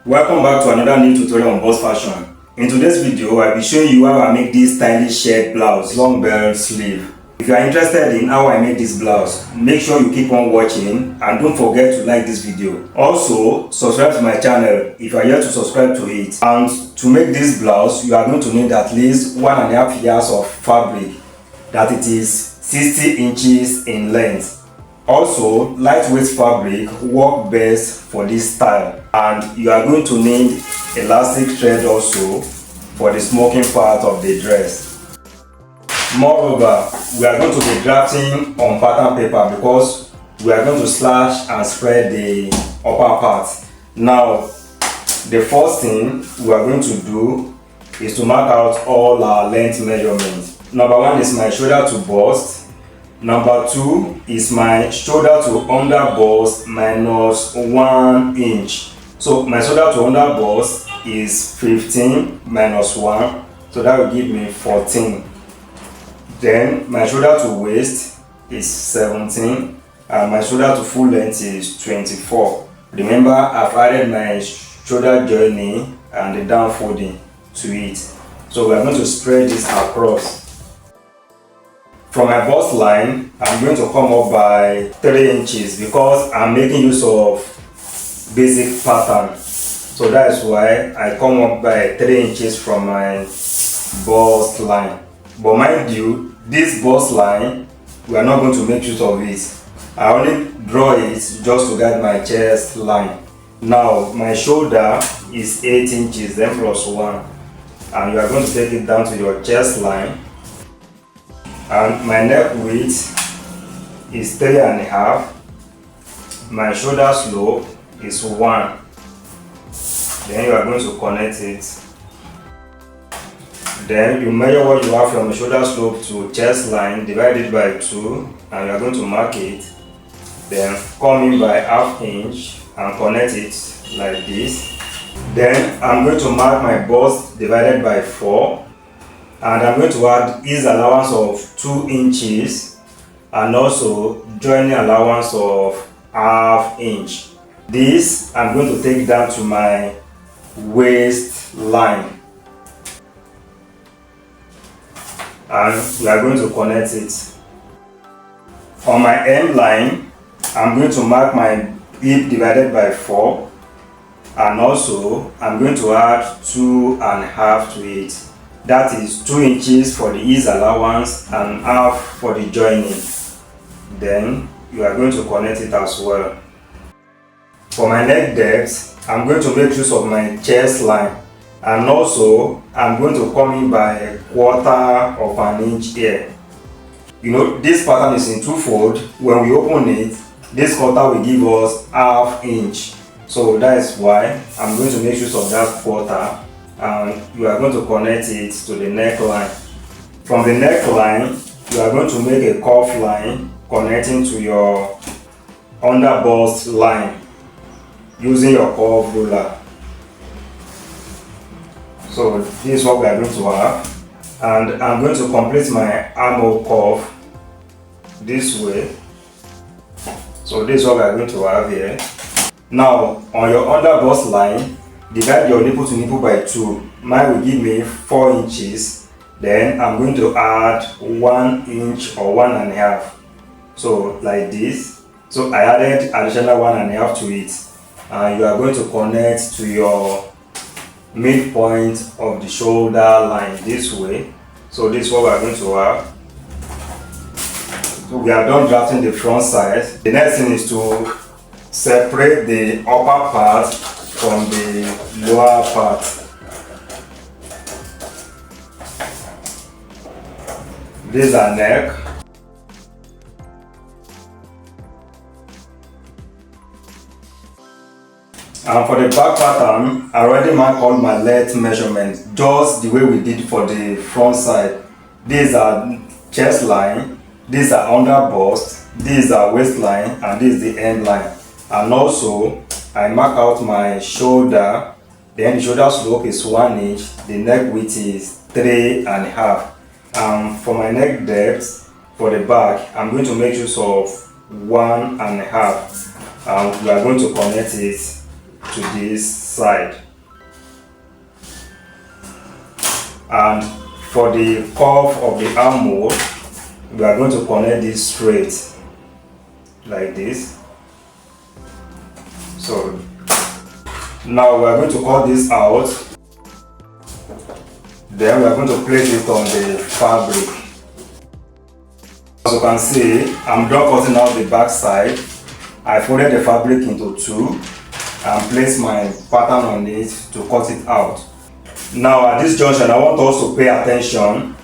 Welcome back to another new tutorial on bust fashion. In today's video, I'll be showing you how I make this stylish shirred blouse, long belt sleeve. If you are interested in how I make this blouse, make sure you keep on watching and don't forget to like this video. Also, subscribe to my channel if you are yet to subscribe to it. And to make this blouse, you are going to need at least 1.5 yards of fabric, that it is 60 inches in length. Also, lightweight fabric work best for this style, and you are going to need elastic thread also for the smoking part of the dress. Moreover, we are going to be drafting on pattern paper because we are going to slash and spread the upper part. Now, the first thing we are going to do is to mark out all our length measurements. Number 1 is my shoulder to bust. Number 2 is my shoulder to under bust minus 1 inch. So my shoulder to under bust is 15 minus 1, so that will give me 14. Then my shoulder to waist is 17 and my shoulder to full length is 24. Remember, I've added my shoulder joining and the down folding to it. So we are going to spread this across. From my bust line, I'm going to come up by 3 inches because I'm making use of basic pattern. So that is why I come up by 3 inches from my bust line. But mind you, this bust line, we are not going to make use of it. I only draw it just to guide my chest line. Now, my shoulder is 8 inches, then plus 1. And you are going to take it down to your chest line. And my neck width is 3.5. My shoulder slope is 1. Then you are going to connect it. Then you measure what you have from the shoulder slope to chest line, divide it by 2, and you are going to mark it. Then come in by 1/2 inch and connect it like this. Then I'm going to mark my bust divided by 4. And I'm going to add ease allowance of 2 inches and also joining allowance of 1/2 inch. This I'm going to take down to my waist line. And we are going to connect it. On my hem line, I'm going to mark my hip divided by 4. And also I'm going to add 2.5 to it. That is 2 inches for the ease allowance and 1/2 for the joining. Then you are going to connect it as well. For my neck depth, I'm going to make use of my chest line, and also I'm going to come in by 1/4 of an inch here. You know, this pattern is in twofold. When we open it, this quarter will give us 1/2 inch. So that is why I'm going to make use of that 1/4. And you are going to connect it to the neckline. From the neckline, you are going to make a cuff line connecting to your under bust line using your curve ruler. So this is what we are going to have, and I'm going to complete my armhole curve this way. So this is what we are going to have here. Now on your under bust line, divide your nipple to nipple by 2. Mine will give me 4 inches. Then I'm going to add 1 inch or 1.5. So like this. So I added additional 1.5 to it. And you are going to connect to your midpoint of the shoulder line this way. So this is what we are going to have. So we are done drafting the front side. The next thing is to separate the upper part from the lower part. This is our neck. And for the back pattern, I already marked all my length measurements, just the way we did for the front side. These are chest line, these are under bust, these are waistline, and this is the end line. And also, I mark out my shoulder. Then the shoulder slope is 1 inch, the neck width is 3.5. For my neck depth, for the back, I'm going to make use of 1.5. We are going to connect it to this side. And for the curve of the armhole, we are going to connect this straight like this. So now we are going to cut this out. Then we are going to place it on the fabric. As you can see, I'm done cutting out the back side. I folded the fabric into two and placed my pattern on it to cut it out. Now at this junction, I want us to pay attention.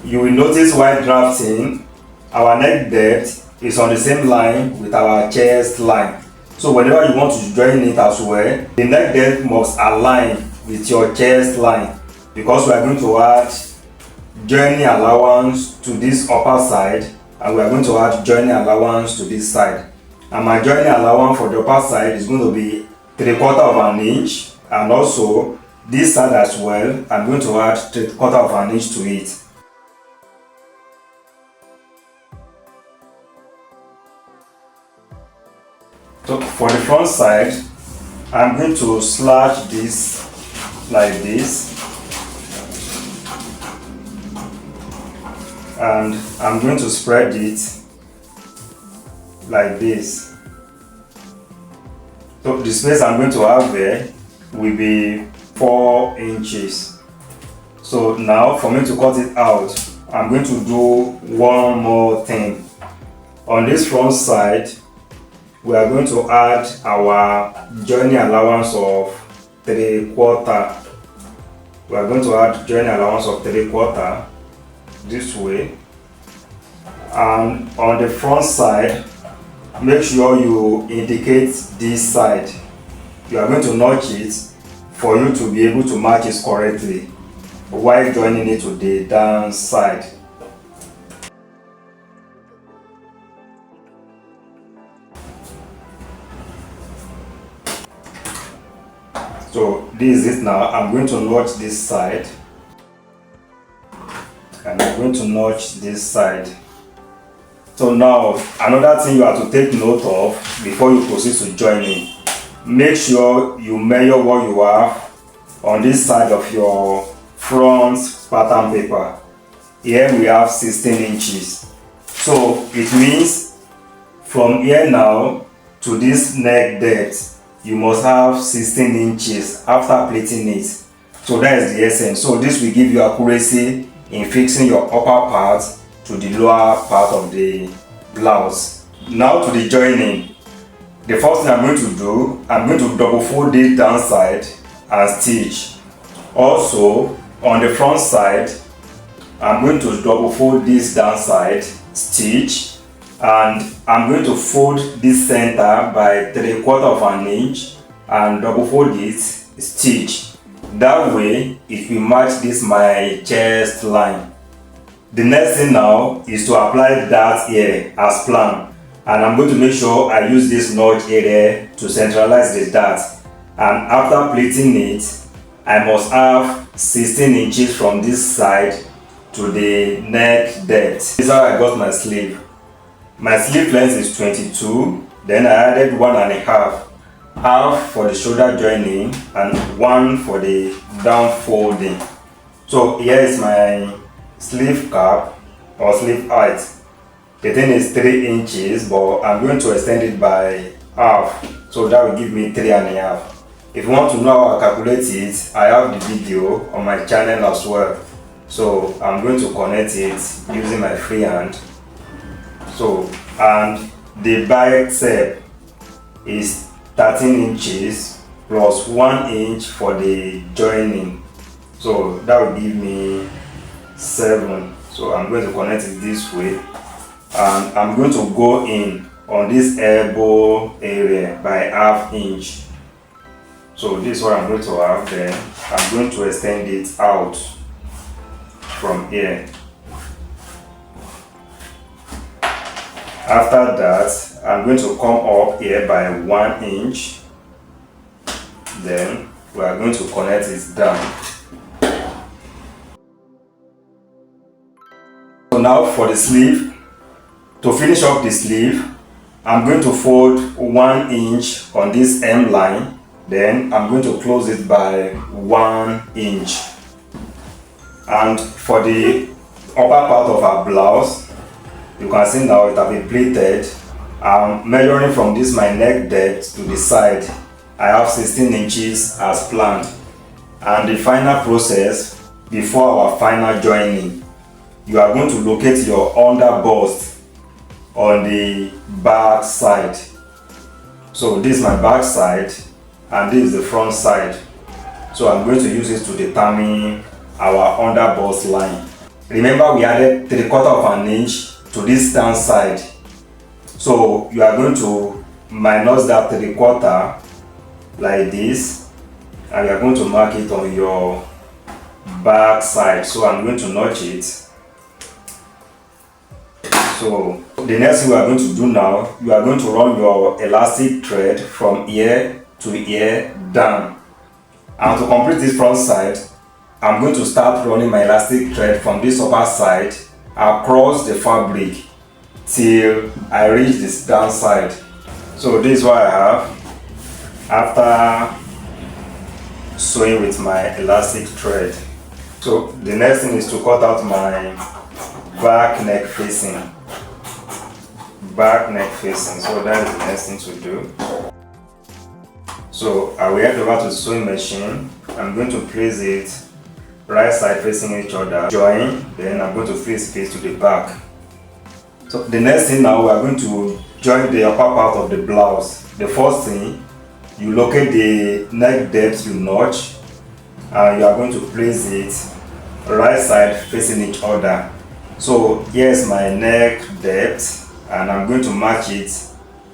You will notice while drafting, our neck depth is on the same line with our chest line. So whenever you want to join it as well, the neck depth must align with your chest line, because we are going to add joining allowance to this upper side and we are going to add joining allowance to this side. And my joining allowance for the upper side is going to be 3/4 of an inch, and also this side as well, I'm going to add 3/4 of an inch to it. So for the front side, I'm going to slash this like this, and I'm going to spread it like this. So the space I'm going to have there will be 4 inches. So now for me to cut it out, I'm going to do one more thing. On this front side, we are going to add our joining allowance of 3/4. We are going to add joining allowance of 3/4 this way. And on the front side, make sure you indicate this side. You are going to notch it for you to be able to match it correctly while joining it to the down side. So this is it now. I'm going to notch this side and I'm going to notch this side. So now another thing you have to take note of before you proceed to joining, make sure you measure what you have on this side of your front pattern paper. Here we have 16 inches. So it means from here now to this neck depth, you must have 16 inches after plating it. So that is the essence. So this will give you accuracy in fixing your upper part to the lower part of the blouse. Now to the joining. The first thing I'm going to do, I'm going to double fold this down side and stitch. Also on the front side, I'm going to double fold this down side, stitch, and I'm going to fold this center by 3/4 of an inch and double fold it, stitch. That way it will match this my chest line. The next thing now is to apply that here as planned, and I'm going to make sure I use this notch area to centralize the dart. And after pleating it, I must have 16 inches from this side to the neck depth. This is how I got my sleeve. My sleeve length is 22, then I added 1.5, half for the shoulder joining and 1 for the down folding. So here is my sleeve cap or sleeve height. The thing is 3 inches, but I'm going to extend it by half, so that will give me 3.5. If you want to know how I calculate it, I have the video on my channel as well. So I'm going to connect it using my free hand. So, and the bicep is 13 inches plus 1 inch for the joining. So that will give me 7. So I'm going to connect it this way, and I'm going to go in on this elbow area by 1/2 inch. So this is what I'm going to have there. I'm going to extend it out from here. After that, I'm going to come up here by 1 inch. Then we are going to connect it down. So now for the sleeve, to finish up the sleeve, I'm going to fold 1 inch on this hem line, then I'm going to close it by 1 inch. And for the upper part of our blouse, you can see now it has been pleated. I'm measuring from this my neck depth to the side. I have 16 inches as planned. And the final process before our final joining, you are going to locate your under bust on the back side. So this is my back side and this is the front side. So I'm going to use it to determine our under bust line. Remember, we added 3/4 inch to this down side. So you are going to minus that 3/4 like this, and you are going to mark it on your back side. So I'm going to notch it. So the next thing we are going to do now, you are going to run your elastic thread from ear to ear down. And to complete this front side, I'm going to start running my elastic thread from this upper side across the fabric till I reach this down side. So this is what I have after sewing with my elastic thread. So the next thing is to cut out my back neck facing. So that is the next thing to do. So I will head over to the sewing machine. I'm going to place it right side facing each other, join, then I'm going to face to the back. So the next thing now, we are going to join the upper part of the blouse. The first thing, you locate the neck depth you notch, and you are going to place it right side facing each other. So here's my neck depth, and I'm going to match it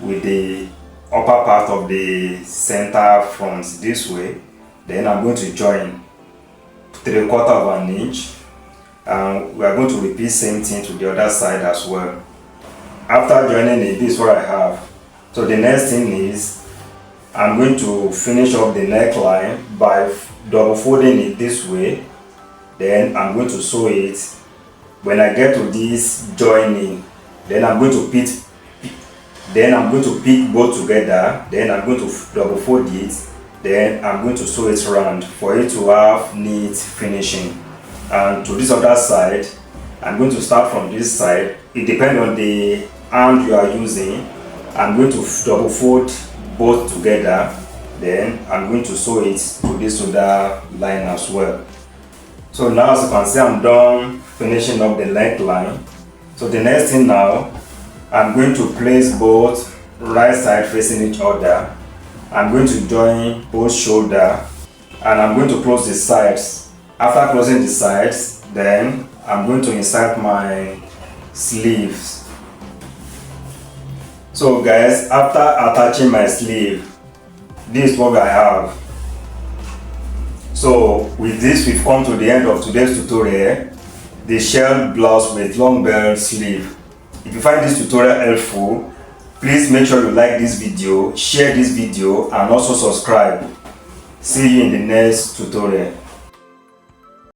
with the upper part of the center front this way. Then I'm going to join 3/4 inch, and we are going to repeat same thing to the other side as well. After joining it, this is what I have. So the next thing is I'm going to finish up the neckline by double folding it this way. Then I'm going to sew it. When I get to this joining, then I'm going to pick both together. Then I'm going to double fold it. Then I'm going to sew it round for it to have neat finishing. And to this other side, I'm going to start from this side. It depends on the hand you are using. I'm going to double fold both together. Then I'm going to sew it to this other line as well. So now, as you can see, I'm done finishing up the neckline. So the next thing now, I'm going to place both right side facing each other. I'm going to join both shoulder, and I'm going to close the sides. After closing the sides, then I'm going to insert my sleeves. So guys, after attaching my sleeve, this is what I have. So with this, we've come to the end of today's tutorial, the shirred blouse with long bell sleeve. If you find this tutorial helpful, please make sure you like this video, share this video, and also subscribe. See you in the next tutorial.